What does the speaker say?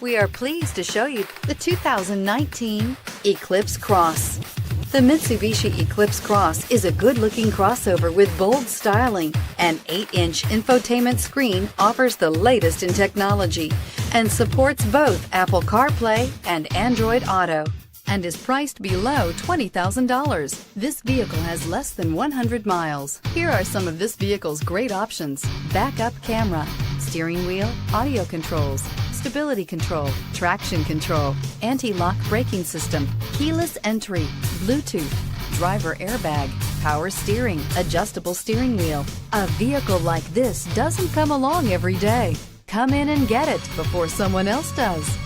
We are pleased to show you the 2019 Eclipse Cross. The Mitsubishi Eclipse Cross is a good-looking crossover with bold styling. An 8-inch infotainment screen offers the latest in technology and supports both Apple CarPlay and Android Auto, and is priced below $20,000. This vehicle has less than 100 miles. Here are some of this vehicle's great options: backup camera, steering wheel audio controls, stability control, traction control, anti-lock braking system, keyless entry, Bluetooth, driver airbag, power steering, adjustable steering wheel. A vehicle like this doesn't come along every day. Come in and get it before someone else does.